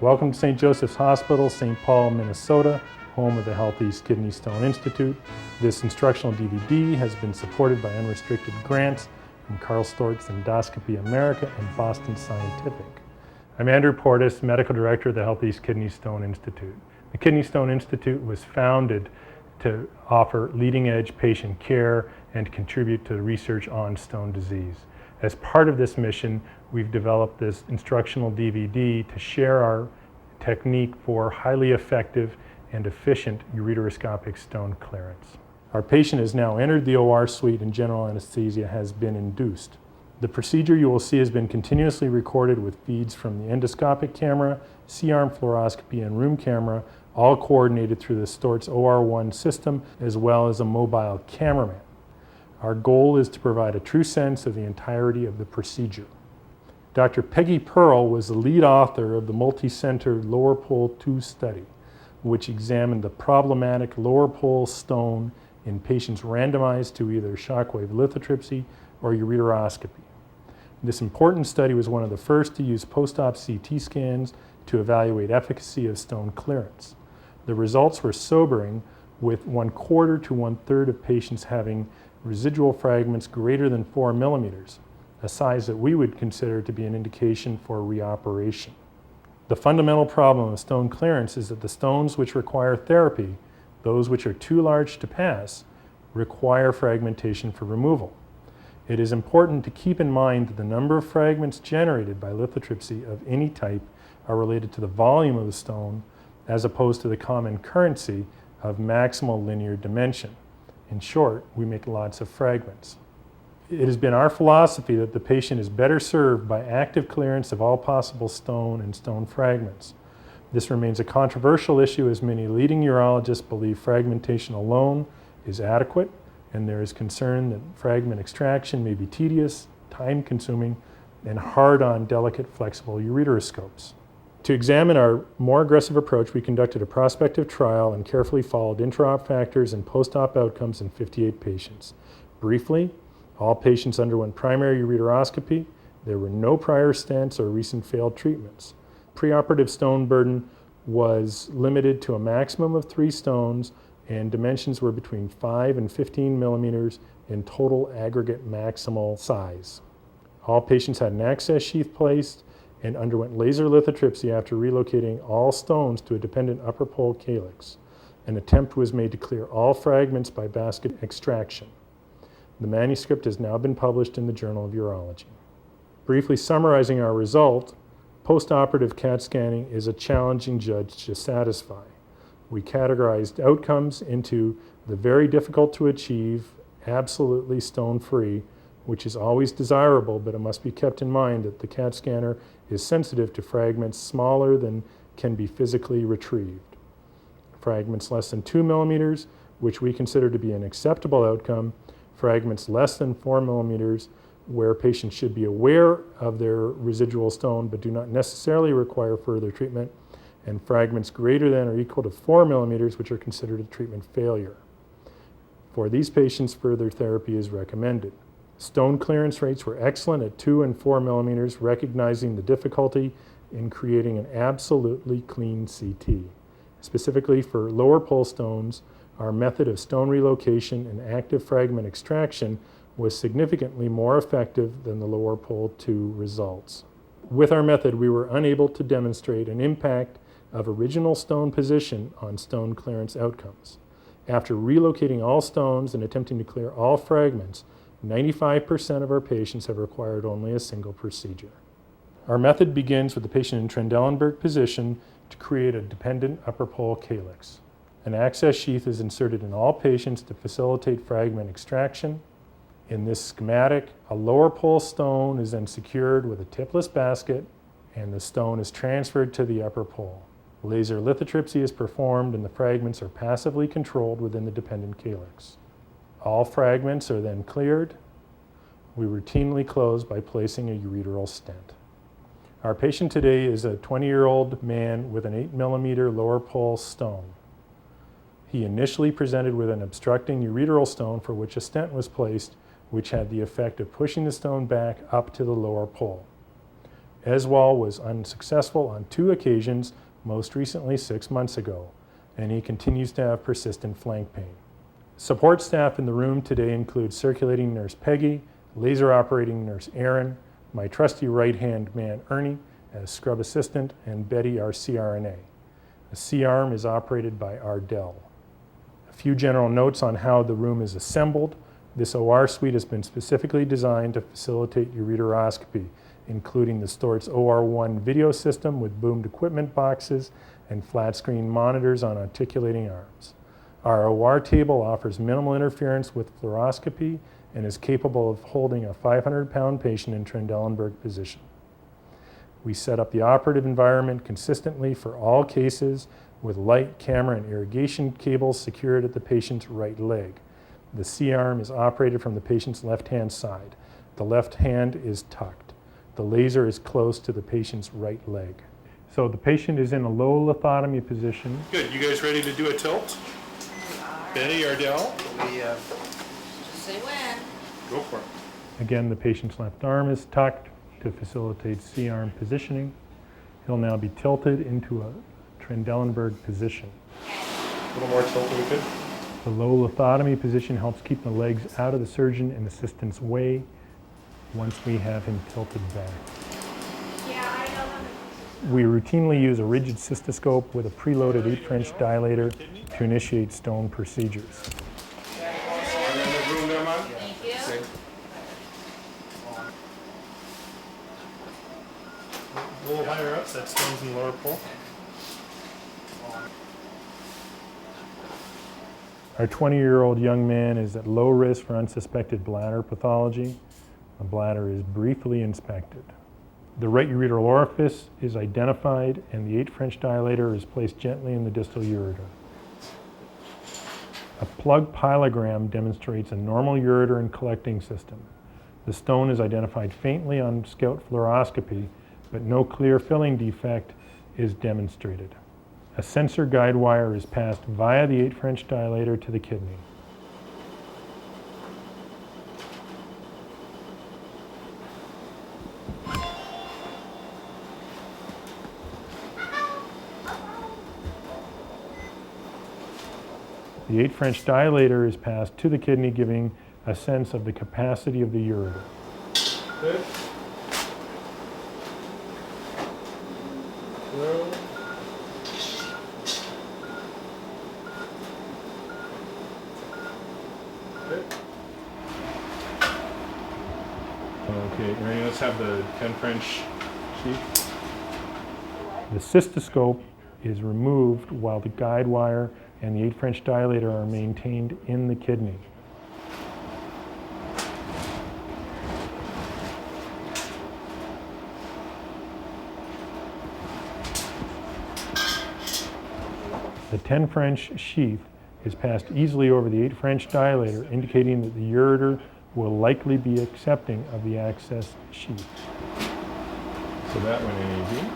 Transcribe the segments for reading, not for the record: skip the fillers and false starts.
Welcome to St. Joseph's Hospital, St. Paul, Minnesota, home of the Healthiest Kidney Stone Institute. This instructional DVD has been supported by unrestricted grants from Karl Storz Endoscopy America and Boston Scientific. I'm Andrew Portis, Medical Director of the Healthiest Kidney Stone Institute. The Kidney Stone Institute was founded to offer leading-edge patient care and contribute to the research on stone disease. As part of this mission, we've developed this instructional DVD to share our technique for highly effective and efficient ureteroscopic stone clearance. Our patient has now entered the OR suite and general anesthesia has been induced. The procedure you will see has been continuously recorded with feeds from the endoscopic camera, C-arm fluoroscopy, and room camera, all coordinated through the Storz OR1 system as well as a mobile cameraman. Our goal is to provide a true sense of the entirety of the procedure. Dr. Peggy Pearl was the lead author of the multi-center lower pole 2 study, which examined the problematic lower pole stone in patients randomized to either shockwave lithotripsy or ureteroscopy. This important study was one of the first to use post-op CT scans to evaluate efficacy of stone clearance. The results were sobering, with 1/4 to 1/3 of patients having residual fragments greater than 4 millimeters, a size that we would consider to be an indication for reoperation. The fundamental problem of stone clearance is that the stones which require therapy, those which are too large to pass, require fragmentation for removal. It is important to keep in mind that the number of fragments generated by lithotripsy of any type are related to the volume of the stone as opposed to the common currency of maximal linear dimension. In short, we make lots of fragments. It has been our philosophy that the patient is better served by active clearance of all possible stone and stone fragments. This remains a controversial issue as many leading urologists believe fragmentation alone is adequate, and there is concern that fragment extraction may be tedious, time-consuming, and hard on delicate, flexible ureteroscopes. To examine our more aggressive approach, we conducted a prospective trial and carefully followed intra-op factors and post-op outcomes in 58 patients. Briefly, all patients underwent primary ureteroscopy. There were no prior stents or recent failed treatments. Preoperative stone burden was limited to a maximum of 3 stones, and dimensions were between 5 and 15 millimeters in total aggregate maximal size. All patients had an access sheath placed and underwent laser lithotripsy after relocating all stones to a dependent upper pole calyx. An attempt was made to clear all fragments by basket extraction. The manuscript has now been published in the Journal of Urology. Briefly summarizing our result, post-operative CAT scanning is a challenging judge to satisfy. We categorized outcomes into the very difficult to achieve, absolutely stone-free, which is always desirable, but it must be kept in mind that the CAT scanner is sensitive to fragments smaller than can be physically retrieved. Fragments less than 2 millimeters, which we consider to be an acceptable outcome. Fragments less than 4 millimeters, where patients should be aware of their residual stone but do not necessarily require further treatment. And fragments greater than or equal to 4 millimeters, which are considered a treatment failure. For these patients, further therapy is recommended. Stone clearance rates were excellent at 2 and 4 millimeters, recognizing the difficulty in creating an absolutely clean CT. Specifically for lower pole stones, our method of stone relocation and active fragment extraction was significantly more effective than the lower pole 2 results. With our method, we were unable to demonstrate an impact of original stone position on stone clearance outcomes. After relocating all stones and attempting to clear all fragments, 95% of our patients have required only a single procedure. Our method begins with the patient in Trendelenburg position to create a dependent upper pole calyx. An access sheath is inserted in all patients to facilitate fragment extraction. In this schematic, a lower pole stone is then secured with a tipless basket, and the stone is transferred to the upper pole. Laser lithotripsy is performed and the fragments are passively controlled within the dependent calyx. All fragments are then cleared. We routinely close by placing a ureteral stent. Our patient today is a 20-year-old man with an 8 millimeter lower pole stone. He initially presented with an obstructing ureteral stone for which a stent was placed which had the effect of pushing the stone back up to the lower pole. Eswal was unsuccessful on 2 occasions, most recently 6 months ago, and he continues to have persistent flank pain. Support staff in the room today include circulating nurse Peggy, laser operating nurse Aaron, my trusty right-hand man Ernie as scrub assistant, and Betty, our CRNA. The C-arm is operated by Ardell. A few general notes on how the room is assembled. This OR suite has been specifically designed to facilitate ureteroscopy, including the Stort's OR1 video system with boomed equipment boxes and flat screen monitors on articulating arms. Our OR table offers minimal interference with fluoroscopy and is capable of holding a 500-pound patient in Trendelenburg position. We set up the operative environment consistently for all cases with light, camera, and irrigation cables secured at the patient's right leg. The C-arm is operated from the patient's left-hand side. The left hand is tucked. The laser is close to the patient's right leg. So the patient is in a low lithotomy position. Good. You guys ready to do a tilt? Betty, Ardell? Say when. Go for it. Again, the patient's left arm is tucked to facilitate C-arm positioning. He'll now be tilted into a Trendelenburg position. A little more tilt if we could. The low lithotomy position helps keep the legs out of the surgeon and assistant's way once we have him tilted back. We routinely use a rigid cystoscope with a preloaded 8-French dilator to initiate stone procedures. Thank you. A little higher up, that stone's in the lower pole. Our 20-year-old young man is at low risk for unsuspected bladder pathology. The bladder is briefly inspected. The right ureteral orifice is identified and the 8-French dilator is placed gently in the distal ureter. A plug pyelogram demonstrates a normal ureter and collecting system. The stone is identified faintly on scout fluoroscopy, but no clear filling defect is demonstrated. A sensor guide wire is passed via the 8-French dilator to the kidney. The 8-French dilator is passed to the kidney, giving a sense of the capacity of the ureter. Good. Through. Good. Okay, ready? Let's have the 10 French sheath. The cystoscope is removed while the guide wire and the 8-French dilator are maintained in the kidney. The 10 French sheath is passed easily over the 8-French dilator, indicating that the ureter will likely be accepting of the access sheath. So that went in easy.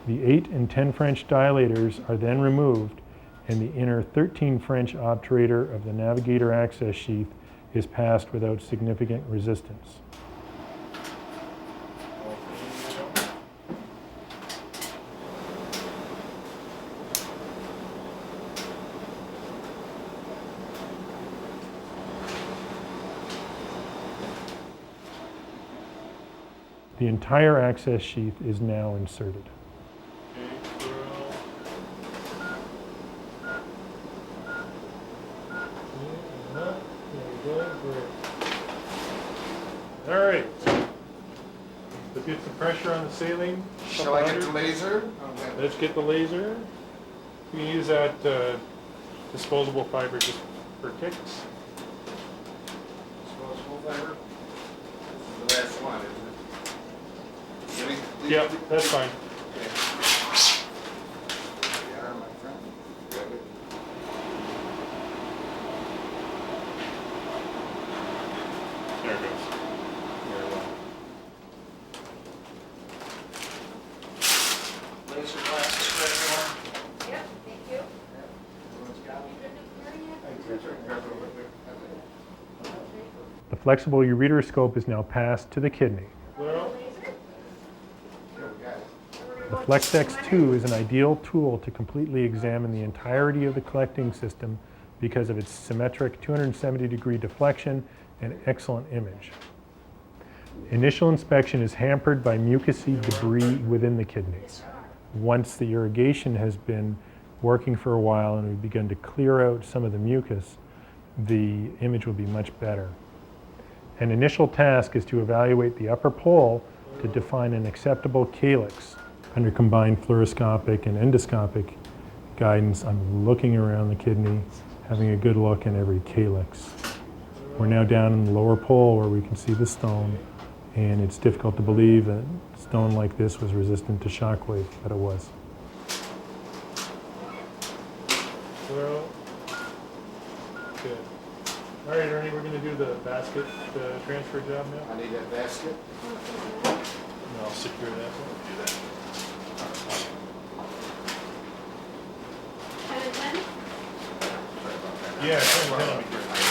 The 8 and 10 French dilators are then removed, and the inner 13 French obturator of the navigator access sheath is passed without significant resistance. The entire access sheath is now inserted. All right. Let's get some pressure on the saline. Shall I get the laser? Okay. Let's get the laser. You can use that disposable fiber just for kicks. Disposable fiber? This is the last one, isn't it? Yeah, that's fine. Okay. Yeah, my friend. Grab it. There it goes. Very well. flexible ureteroscope is now passed to the kidney. The FlexX2 is an ideal tool to completely examine the entirety of the collecting system because of its symmetric 270-degree deflection and excellent image. Initial inspection is hampered by mucousy debris within the kidneys. Once the irrigation has been working for a while and we've begun to clear out some of the mucus, the image will be much better. An initial task is to evaluate the upper pole to define an acceptable calyx. Under combined fluoroscopic and endoscopic guidance, I'm looking around the kidney, having a good look in every calyx. We're now down in the lower pole where we can see the stone, and it's difficult to believe that stone like this was resistant to shockwave, but it was. Well, good. All right, Ernie, we're going to do the basket transfer job now. I need that basket. And I'll secure that one. Do that. Pen and pen? Yeah, 10 will be good.